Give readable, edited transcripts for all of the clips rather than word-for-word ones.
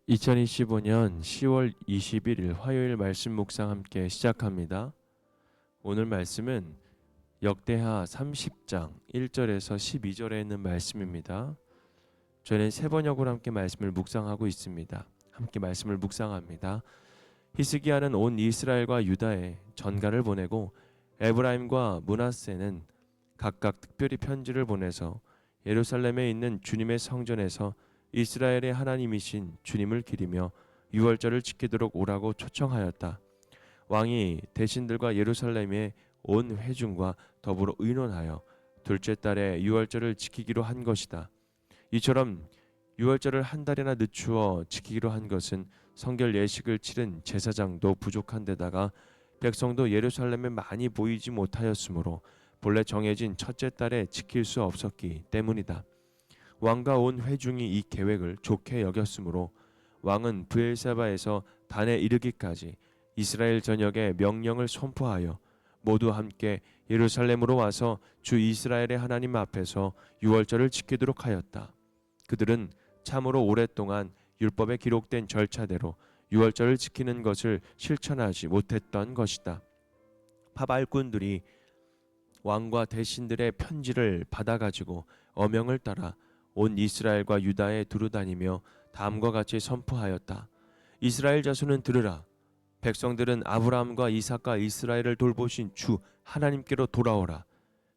2025년 10월 21일 화요일 말씀 묵상 함께 시작합니다. 오늘 말씀은 역대하 30장 1절에서 12절에 있는 말씀입니다. 저는 세 번역으로 함께 말씀을 묵상하고 있습니다. 함께 말씀을 묵상합니다. 히스기야는 온 이스라엘과 유다에 전가를 보내고 에브라임과 므낫세는 각각 특별히 편지를 보내서 예루살렘에 있는 주님의 성전에서 이스라엘의 하나님이신 주님을 기리며 유월절을 지키도록 오라고 초청하였다. 왕이 대신들과 예루살렘의 온 회중과 더불어 의논하여 둘째 달에 유월절을 지키기로 한 것이다. 이처럼 유월절을 한 달이나 늦추어 지키기로 한 것은 성결 예식을 치른 제사장도 부족한 데다가 백성도 예루살렘에 많이 보이지 못하였으므로 본래 정해진 첫째 달에 지킬 수 없었기 때문이다. 왕과 온 회중이 이 계획을 좋게 여겼으므로 왕은 브엘사바에서 단에 이르기까지 이스라엘 전역에 명령을 선포하여 모두 함께 예루살렘으로 와서 주 이스라엘의 하나님 앞에서 유월절을 지키도록 하였다. 그들은 참으로 오랫동안 율법에 기록된 절차대로 유월절을 지키는 것을 실천하지 못했던 것이다. 파발꾼들이 왕과 대신들의 편지를 받아가지고 어명을 따라 온 이스라엘과 유다에 두루다니며 다음과 같이 선포하였다. 이스라엘 자손은 들으라. 백성들은 아브라함과 이삭과 이스라엘을 돌보신 주 하나님께로 돌아오라.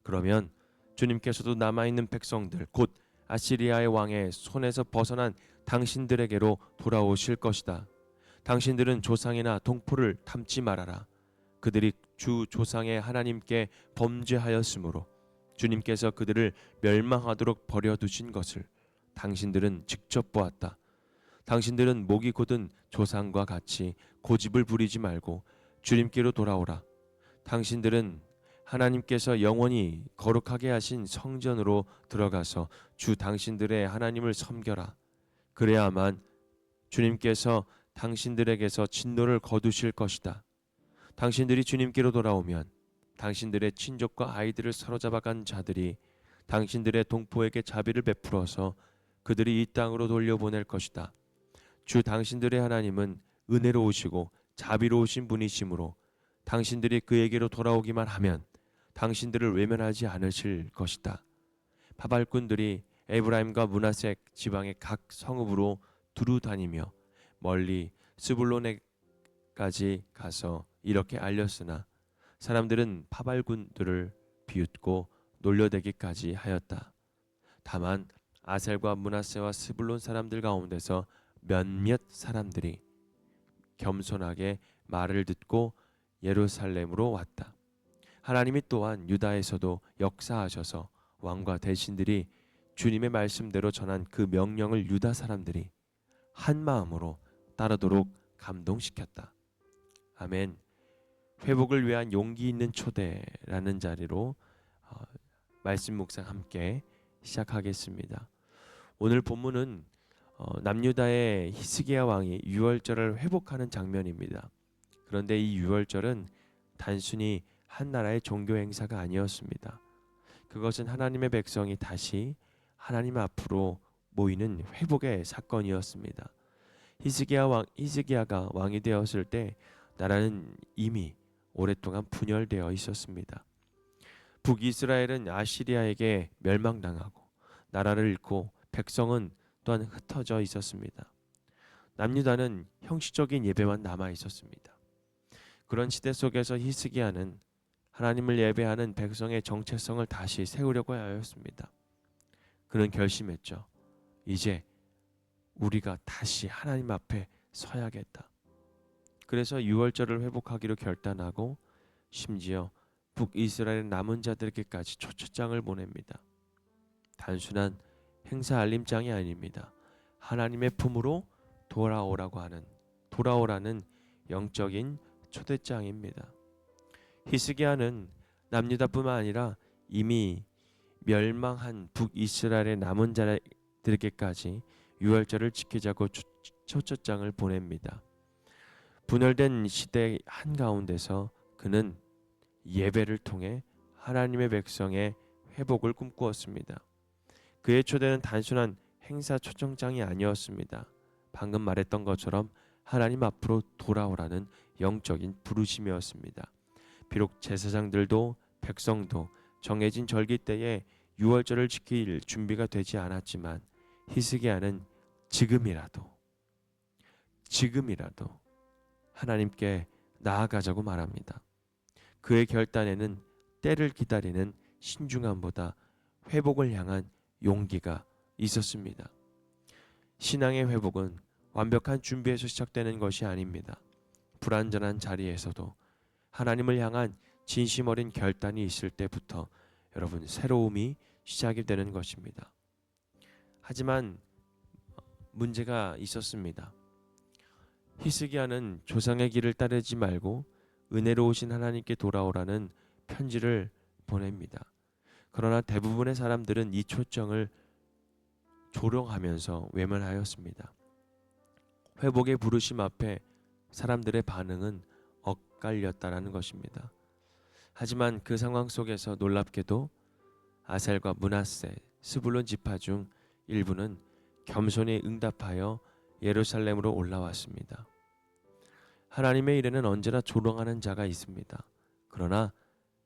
그러면 주님께서도 남아있는 백성들 곧 아시리아의 왕의 손에서 벗어난 당신들에게로 돌아오실 것이다. 당신들은 조상이나 동포를 닮지 말아라. 그들이 주 조상의 하나님께 범죄하였으므로 주님께서 그들을 멸망하도록 버려두신 것을 당신들은 직접 보았다. 당신들은 목이 곧은 조상과 같이 고집을 부리지 말고 주님께로 돌아오라. 당신들은 하나님께서 영원히 거룩하게 하신 성전으로 들어가서 주 당신들의 하나님을 섬겨라. 그래야만 주님께서 당신들에게서 진노를 거두실 것이다. 당신들이 주님께로 돌아오면 당신들의 친족과 아이들을 사로잡아간 자들이 당신들의 동포에게 자비를 베풀어서 그들이 이 땅으로 돌려보낼 것이다. 주 당신들의 하나님은 은혜로우시고 자비로우신 분이시므로 당신들이 그에게로 돌아오기만 하면 당신들을 외면하지 않으실 것이다. 바발꾼들이 에브라임과 므낫세 지방의 각 성읍으로 두루 다니며 멀리 스불론에까지 가서 이렇게 알렸으나 사람들은 파발군들을 비웃고 놀려대기까지 하였다. 다만 아셀과 므낫세와 스불론 사람들 가운데서 몇몇 사람들이 겸손하게 말을 듣고 예루살렘으로 왔다. 하나님이 또한 유다에서도 역사하셔서 왕과 대신들이 주님의 말씀대로 전한 그 명령을 유다 사람들이 한 마음으로 따르도록 감동시켰다. 아멘. 회복을 위한 용기 있는 초대라는 자리로 말씀 묵상 함께 시작하겠습니다. 오늘 본문은 남유다의 히스기야 왕이 유월절을 회복하는 장면입니다. 그런데 이 유월절은 단순히 한 나라의 종교 행사가 아니었습니다. 그것은 하나님의 백성이 다시 하나님 앞으로 모이는 회복의 사건이었습니다. 히스기야가 왕이 되었을 때 나라는 이미 오랫동안 분열되어 있었습니다. 북이스라엘은 아시리아에게 멸망당하고 나라를 잃고 백성은 또한 흩어져 있었습니다. 남유다는 형식적인 예배만 남아 있었습니다. 그런 시대 속에서 히스기야는 하나님을 예배하는 백성의 정체성을 다시 세우려고 하였습니다. 그는 결심했죠. 이제 우리가 다시 하나님 앞에 서야겠다. 그래서 유월절을 회복하기로 결단하고 심지어 북이스라엘 남은 자들에게까지 초청장을 보냅니다. 단순한 행사 알림장이 아닙니다. 하나님의 품으로 돌아오라는 영적인 초대장입니다. 히스기야는 남유다뿐만 아니라 이미 멸망한 북이스라엘의 남은 자들에게까지 유월절을 지키자고 초청장을 보냅니다. 분열된 시대 한가운데서 그는 예배를 통해 하나님의 백성의 회복을 꿈꾸었습니다. 그의 초대는 단순한 행사 초청장이 아니었습니다. 방금 말했던 것처럼 하나님 앞으로 돌아오라는 영적인 부르심이었습니다. 비록 제사장들도 백성도 정해진 절기 때에 유월절을 지킬 준비가 되지 않았지만 히스기야는 지금이라도 하나님께 나아가자고 말합니다. 그의 결단에는 때를 기다리는 신중함보다 회복을 향한 용기가 있었습니다. 신앙의 회복은 완벽한 준비에서 시작되는 것이 아닙니다. 불완전한 자리에서도 하나님을 향한 진심 어린 결단이 있을 때부터 여러분 새로움이 시작이 되는 것입니다. 하지만 문제가 있었습니다. 히스기야는 조상의 길을 따르지 말고 은혜로우신 하나님께 돌아오라는 편지를 보냅니다. 그러나 대부분의 사람들은 이 초청을 조롱하면서 외면하였습니다. 회복의 부르심 앞에 사람들의 반응은 엇갈렸다라는 것입니다. 하지만 그 상황 속에서 놀랍게도 아셀과 므낫세, 스불론 지파 중 일부는 겸손히 응답하여 예루살렘으로 올라왔습니다. 하나님의 일에는 언제나 조롱하는 자가 있습니다. 그러나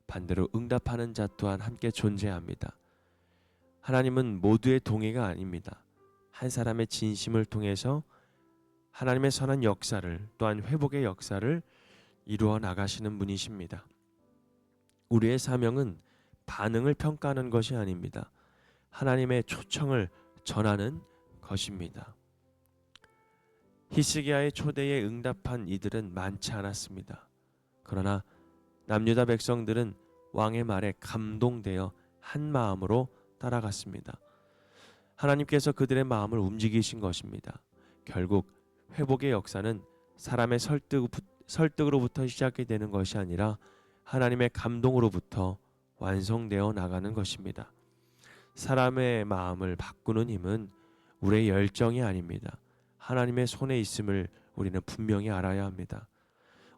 반대로 응답하는 자 또한 함께 존재합니다. 하나님은 모두의 동의가 아닙니다. 한 사람의 진심을 통해서 하나님의 선한 역사를 또한 회복의 역사를 이루어 나가시는 분이십니다. 우리의 사명은 반응을 평가하는 것이 아닙니다. 하나님의 초청을 전하는 것입니다. 히스기야의 초대에 응답한 이들은 많지 않았습니다. 그러나 남유다 백성들은 왕의 말에 감동되어 한 마음으로 따라갔습니다. 하나님께서 그들의 마음을 움직이신 것입니다. 결국 회복의 역사는 사람의 설득으로부터 시작이 되는 것이 아니라 하나님의 감동으로부터 완성되어 나가는 것입니다. 사람의 마음을 바꾸는 힘은 우리의 열정이 아닙니다. 하나님의 손에 있음을 우리는 분명히 알아야 합니다.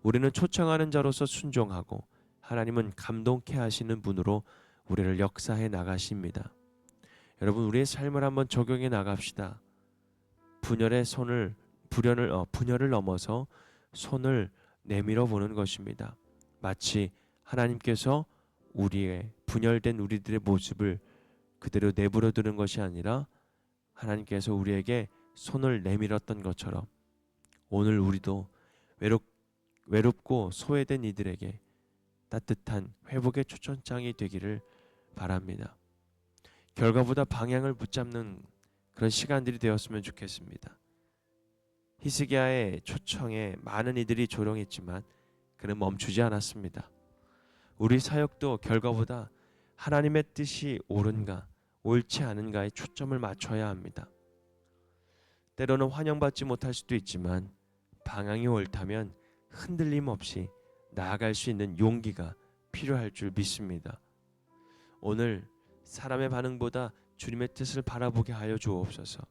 우리는 초청하는 자로서 순종하고 하나님은 감동케 하시는 분으로 우리를 역사해 나가십니다. 여러분, 우리의 삶을 한번 적용해 나갑시다. 분열을 넘어서 손을 내밀어 보는 것입니다. 마치 하나님께서 우리의 분열된 우리들의 모습을 그대로 내버려 두는 것이 아니라 하나님께서 우리에게 손을 내밀었던 것처럼 오늘 우리도 외롭고 소외된 이들에게 따뜻한 회복의 초청장이 되기를 바랍니다. 결과보다 방향을 붙잡는 그런 시간들이 되었으면 좋겠습니다. 히스기야의 초청에 많은 이들이 조롱했지만 그는 멈추지 않았습니다. 우리 사역도 결과보다 하나님의 뜻이 옳은가 옳지 않은가에 초점을 맞춰야 합니다. 때로는 환영받지 못할 수도 있지만 방향이 옳다면 흔들림 없이 나아갈 수 있는 용기가 필요할 줄 믿습니다. 오늘 사람의 반응보다 주님의 뜻을 바라보게 하여 주옵소서.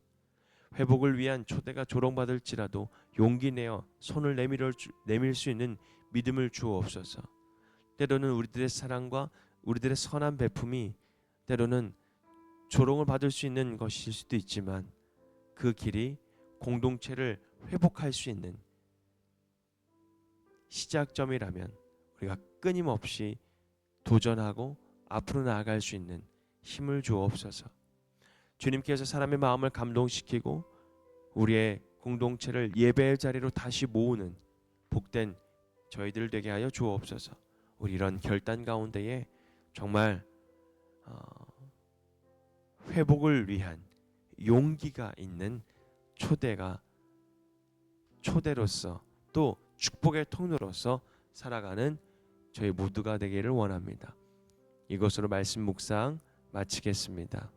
회복을 위한 초대가 조롱받을지라도 용기 내어 손을 내밀 수 있는 믿음을 주옵소서. 때로는 우리들의 사랑과 우리들의 선한 베품이 때로는 조롱을 받을 수 있는 것일 수도 있지만 그 길이 공동체를 회복할 수 있는 시작점이라면 우리가 끊임없이 도전하고 앞으로 나아갈 수 있는 힘을 주옵소서. 주님께서 사람의 마음을 감동시키고 우리의 공동체를 예배의 자리로 다시 모으는 복된 저희들 되게 하여 주옵소서. 우리 이런 결단 가운데에 정말 회복을 위한 용기가 있는 초대로서 또 축복의 통로로서 살아가는 저희 모두가 되기를 원합니다. 이것으로 말씀 묵상 마치겠습니다.